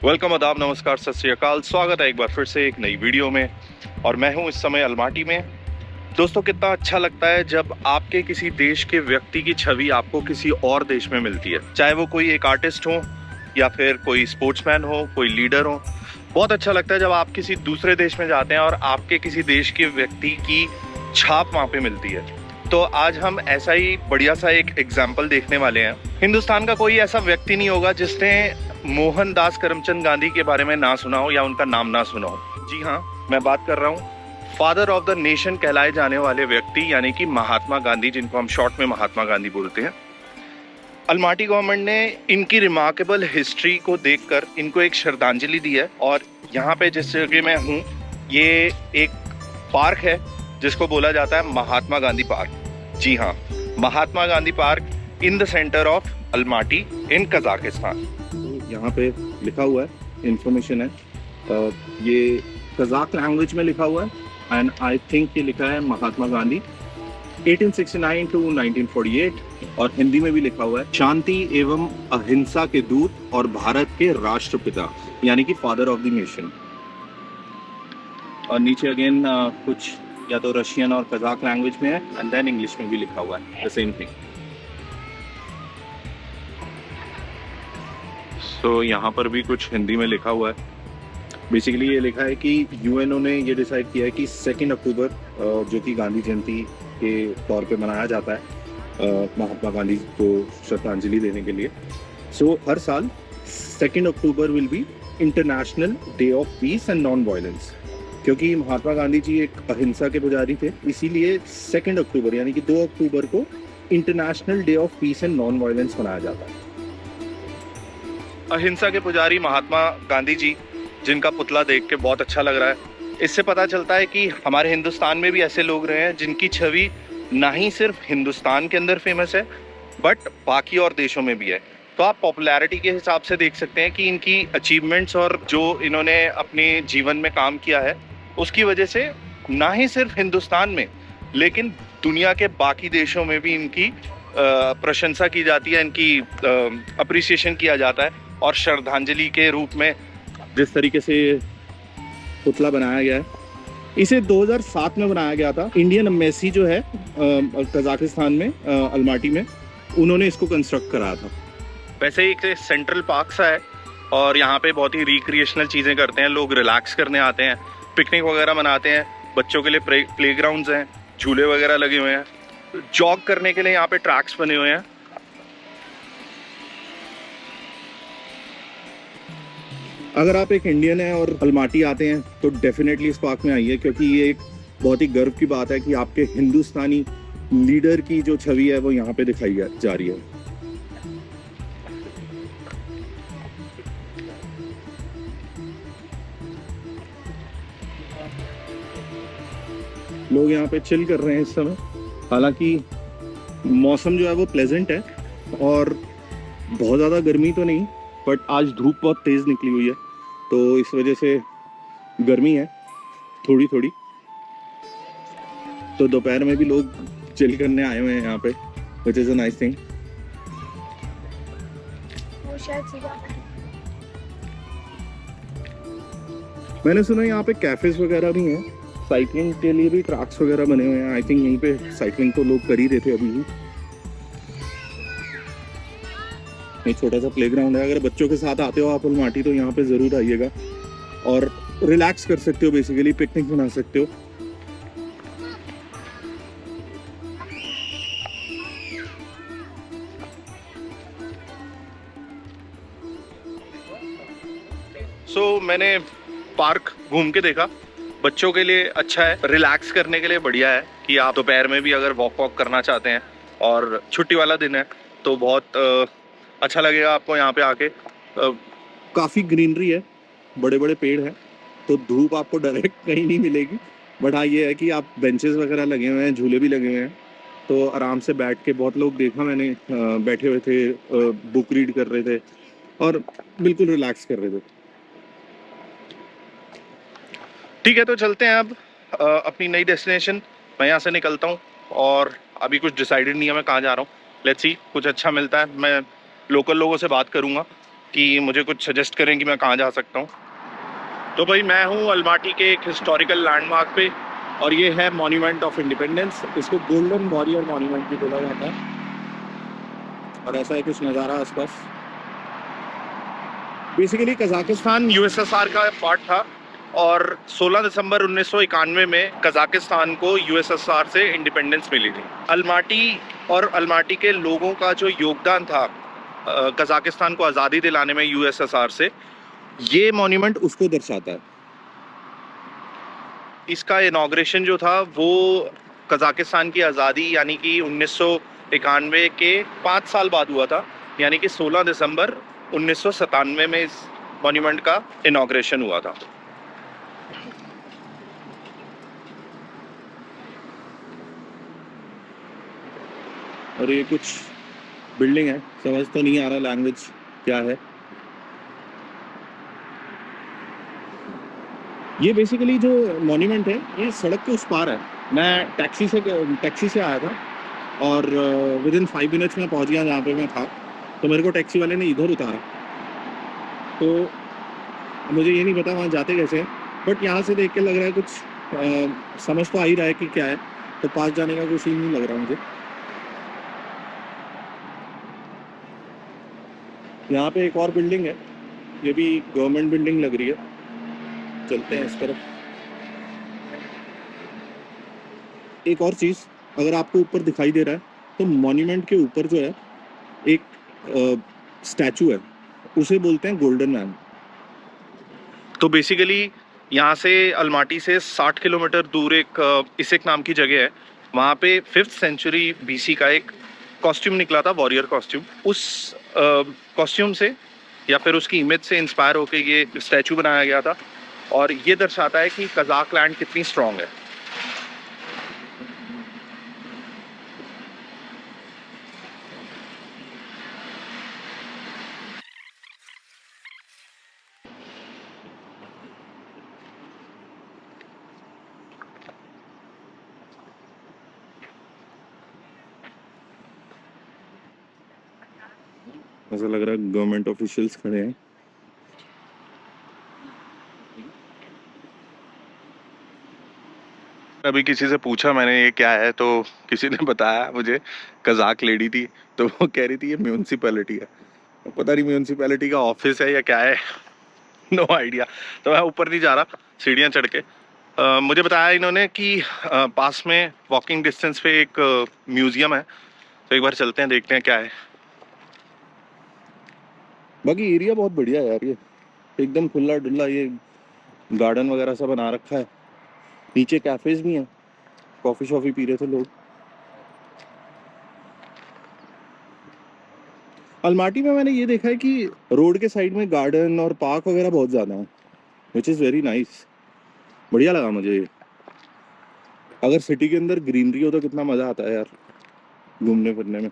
Welcome, आदाब, नमस्कार, सत श्री अकाल। स्वागत है एक बार फिर से एक नई वीडियो में। और मैं हूं इस समय अलमाटी में। दोस्तों, कितना अच्छा लगता है जब आपके किसी देश के व्यक्ति की छवि आपको किसी और देश में मिलती है, चाहे वो कोई एक आर्टिस्ट हो या फिर कोई स्पोर्ट्समैन हो, कोई लीडर हो। बहुत अच्छा लगता है जब आप किसी दूसरे देश में जाते हैं और आपके किसी देश के व्यक्ति की छाप वहां पे मिलती है। तो आज हम ऐसा ही बढ़िया सा एक एग्जाम्पल देखने वाले हैं। हिंदुस्तान का कोई ऐसा व्यक्ति नहीं होगा जिसने मोहनदास करमचंद गांधी के बारे में ना सुना हो या उनका नाम ना सुना हो। जी हाँ, मैं बात कर रहा हूँ फादर ऑफ द नेशन कहलाए जाने वाले व्यक्ति यानी कि महात्मा गांधी, जिनको हम शॉर्ट में महात्मा गांधी बोलते हैं। अलमाटी गवर्नमेंट ने इनकी रिमार्केबल हिस्ट्री को देखकर इनको एक श्रद्धांजलि दी है। और यहाँ पे जिस जगह मैं हूँ, ये एक पार्क है जिसको बोला जाता है महात्मा गांधी पार्क। जी हाँ, Mahatma Gandhi park in the centre of Almaty in Kazakhstan. यहाँ पे लिखा हुआ है, इंफॉर्मेशन है, ये कजाक लैंग्वेज में लिखा हुआ है एंड आई थिंक ये लिखा है महात्मा गांधी 1869 टू 1948। और हिंदी में भी लिखा हुआ है शांति एवं अहिंसा के दूत और भारत के राष्ट्रपिता, यानी कि फादर ऑफ द नेशन। और नीचे अगेन कुछ या तो रशियन और कजाक लैंग्वेज में है एंड देन इंग्लिश में भी लिखा हुआ है द सेम थिंग। तो यहाँ पर भी कुछ हिंदी में लिखा हुआ है। बेसिकली ये लिखा है कि यूएनओ ने ये डिसाइड किया है कि 2 अक्टूबर जो कि गांधी जयंती के तौर पे मनाया जाता है महात्मा गांधी को श्रद्धांजलि देने के लिए। सो हर साल 2 October will be international day of peace and non violence. क्योंकि महात्मा गांधी जी एक अहिंसा के पुजारी थे, इसीलिए 2 अक्टूबर यानी कि 2 अक्टूबर को international day of peace and non violence मनाया जाता है। अहिंसा के पुजारी महात्मा गांधी जी, जिनका पुतला देख के बहुत अच्छा लग रहा है। इससे पता चलता है कि हमारे हिंदुस्तान में भी ऐसे लोग रहे हैं जिनकी छवि ना ही सिर्फ हिंदुस्तान के अंदर फेमस है बट बाकी और देशों में भी है। तो आप पॉपुलैरिटी के हिसाब से देख सकते हैं कि इनकी अचीवमेंट्स और जो इन्होंने अपने जीवन में काम किया है उसकी वजह से ना ही सिर्फ हिंदुस्तान में लेकिन दुनिया के बाकी देशों में भी इनकी प्रशंसा की जाती है, इनकी अप्रिसिएशन किया जाता है। और श्रद्धांजलि के रूप में जिस तरीके से पुतला बनाया गया है, इसे 2007 में बनाया गया था। इंडियन एम्बेसी जो है कजाकिस्तान में अलमाटी में, उन्होंने इसको कंस्ट्रक्ट कराया था। वैसे ही एक सेंट्रल पार्क सा है और यहाँ पे बहुत ही रिक्रिएशनल चीज़ें करते हैं लोग, रिलैक्स करने आते हैं, पिकनिक वगैरह मनाते हैं। बच्चों के लिए प्लेग्राउंड्स हैं, झूले वगैरह लगे हुए हैं, जॉग करने के लिए यहाँ पे ट्रैक्स बने हुए हैं। अगर आप एक इंडियन हैं और अलमाटी आते हैं तो डेफिनेटली इस पार्क में आइए, क्योंकि ये एक बहुत ही गर्व की बात है कि आपके हिंदुस्तानी लीडर की जो छवि है वो यहाँ पे दिखाई जा रही है। लोग यहाँ पे चिल कर रहे हैं इस समय। हालांकि मौसम जो है वो प्लेजेंट है और बहुत ज़्यादा गर्मी तो नहीं, बट आज धूप बहुत तेज़ निकली हुई है तो इस वजह से गर्मी है थोड़ी थोड़ी। तो दोपहर में भी लोग चिल करने आए हुए हैं यहाँ पे, which is a nice thing. मैंने सुना यहाँ पे कैफेज वगैरह भी हैं, साइकिलिंग के लिए भी ट्रैक्स वगैरह बने हुए हैं। आई थिंक यहीं पे साइकिलिंग तो लोग कर ही रहे थे अभी भी। एक छोटा सा प्लेग्राउंड है, अगर बच्चों के साथ आते हो आप अलमाटी तो यहाँ पे ज़रूर आइएगा और रिलैक्स कर सकते हो, बेसिकली पिकनिक बना सकते हो। मैंने पार्क घूम के देखा, बच्चों के लिए अच्छा है, रिलैक्स करने के लिए बढ़िया है कि आप दोपहर में भी अगर वॉक करना चाहते हैं और छुट्टी वाला दिन है तो बहुत अच्छा लगेगा आपको यहाँ पे आके। काफ़ी ग्रीनरी है, बड़े बड़े पेड़ हैं तो धूप आपको डायरेक्ट कहीं नहीं मिलेगी। बट हाँ, ये है कि आप बेंचेस वगैरह लगे हुए हैं, झूले भी लगे हुए हैं तो आराम से बैठ के, बहुत लोग देखा मैंने बैठे हुए थे, बुक रीड कर रहे थे और बिल्कुल रिलैक्स कर रहे थे। ठीक है, तो चलते हैं अब अपनी नई डेस्टिनेशन। मैं यहाँ से निकलता हूँ और अभी कुछ डिसाइडेड नहीं है मैं कहाँ जा रहा हूँ। लेट्स सी, कुछ अच्छा मिलता है मैं लोकल लोगों से बात करूँगा कि मुझे कुछ सजेस्ट करें कि मैं कहाँ जा सकता हूँ। तो भाई मैं हूँ अलमाटी के एक हिस्टोरिकल लैंडमार्क पे, और ये है मॉन्यूमेंट ऑफ इंडिपेंडेंस। इसको गोल्डन वॉरियर मॉन्यूमेंट भी बोला जाता है। और ऐसा है कुछ नज़ारा आसपास। बेसिकली कजाकिस्तान यूएसएसआर का पार्ट था, और 16 दिसंबर 1991 में कजाकिस्तान को यूएसएसआर से इंडिपेंडेंस मिली थी। अलमाटी और अलमाटी के लोगों का जो योगदान था कजाकिस्तान को आज़ादी दिलाने में यूएसएसआर से, ये मॉन्यूमेंट उसको दर्शाता है। इसका इनॉग्रेशन जो था वो कजाकिस्तान की आज़ादी यानी कि 1991 के 5 साल बाद हुआ था, यानी कि 16 दिसंबर 1997 में इस मॉन्यूमेंट का इनॉग्रेशन हुआ था। और ये कुछ बिल्डिंग है, समझ तो नहीं आ रहा लैंग्वेज क्या है। ये बेसिकली जो मॉन्यूमेंट है ये सड़क के उस पार है। मैं टैक्सी से आया था, और विद इन 5 मिनट्स में पहुंच गया जहाँ पे मैं था। तो मेरे को टैक्सी वाले ने इधर उतारा, तो मुझे ये नहीं पता वहाँ जाते कैसे हैं, बट यहाँ से देख के लग रहा है कुछ समझ तो आ ही रहा है कि क्या है। तो पास जाने का कोई सीन नहीं लग रहा मुझे। यहाँ पे एक और बिल्डिंग है, ये भी गवर्नमेंट बिल्डिंग लग रही है। चलते हैं इस तरफ। एक और चीज़, अगर आपको ऊपर दिखाई दे रहा है तो मॉन्यूमेंट के ऊपर जो है एक स्टैचू है, उसे बोलते हैं गोल्डन मैन। तो बेसिकली यहाँ से अलमाटी से 60 किलोमीटर दूर एक इसेक नाम की जगह है। वहाँ पे 5th सेंचुरी बीसी का एक कॉस्ट्यूम निकला था, वॉरियर कॉस्ट्यूम। उस कॉस्ट्यूम से या फिर उसकी इमेज से इंस्पायर होकर ये स्टैचू बनाया गया था, और ये दर्शाता है कि कजाक लैंड कितनी स्ट्रांग है। ऐसा लग रहा है गवर्नमेंट ऑफिशियल्स खड़े हैं। अभी किसी से पूछा मैंने ये क्या है, तो किसी ने बताया मुझे कजाक लेडी थी, तो वो कह रही थी ये म्यूनसिपैलिटी है। पता नहीं म्यूनसिपैलिटी का ऑफिस है या क्या है, नो आइडिया। तो मैं ऊपर नहीं जा रहा सीढ़ियाँ चढ़ के। मुझे बताया इन्होंने कि पास में वॉकिंग डिस्टेंस पे एक म्यूजियम है, तो एक बार चलते हैं, देखते हैं क्या है। बाकी एरिया बहुत बढ़िया है यार, ये एकदम खुला डुल्ला, ये गार्डन वगैरह सब बना रखा है। नीचे कैफेज भी हैं, कॉफी शॉफी पी रहे थे लोग। अलमाटी में मैंने ये देखा है कि रोड के साइड में गार्डन और पार्क वगैरह बहुत ज़्यादा है, विच इज़ वेरी नाइस। बढ़िया लगा मुझे ये। अगर सिटी के अंदर ग्रीनरी हो तो कितना मज़ा आता है यार घूमने फिरने में।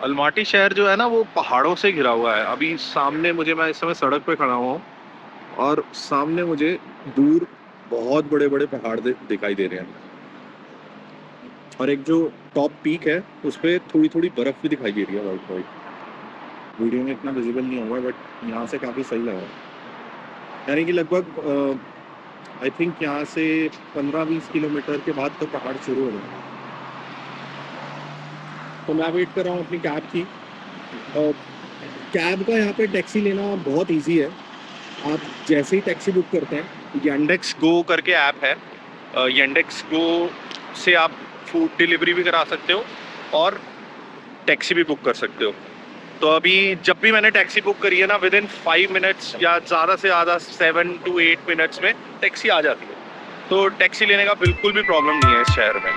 अलमाटी शहर जो है ना वो पहाड़ों से घिरा हुआ है। अभी सामने मुझे, मैं इस समय सड़क पे खड़ा हुआ हूँ, और सामने मुझे दूर बहुत बड़े बड़े पहाड़ दिखाई दे रहे हैं, और एक जो टॉप पीक है उस पर थोड़ी थोड़ी बर्फ भी दिखाई दे रही है वाइट वाइट। वीडियो में इतना विजिबल नहीं होगा, बट यहाँ से काफ़ी सही लगा। यानी कि लगभग आई थिंक यहाँ से 15-20 किलोमीटर के बाद तो पहाड़ शुरू हो गए। तो मैं वेट कर रहा हूँ अपनी कैब की। कैब का यहाँ पे टैक्सी लेना बहुत इजी है। आप जैसे ही टैक्सी बुक करते हैं, येंडेक्स गो करके ऐप है, येंडेक्स गो से आप फूड डिलीवरी भी करा सकते हो, और टैक्सी भी बुक कर सकते हो। तो अभी जब भी मैंने टैक्सी बुक करी है ना, विद इन 5 मिनट्स या ज़्यादा से ज़्यादा 7 to 8 मिनट्स में टैक्सी आ जाती है। तो टैक्सी लेने का बिल्कुल भी प्रॉब्लम नहीं है इस शहर में।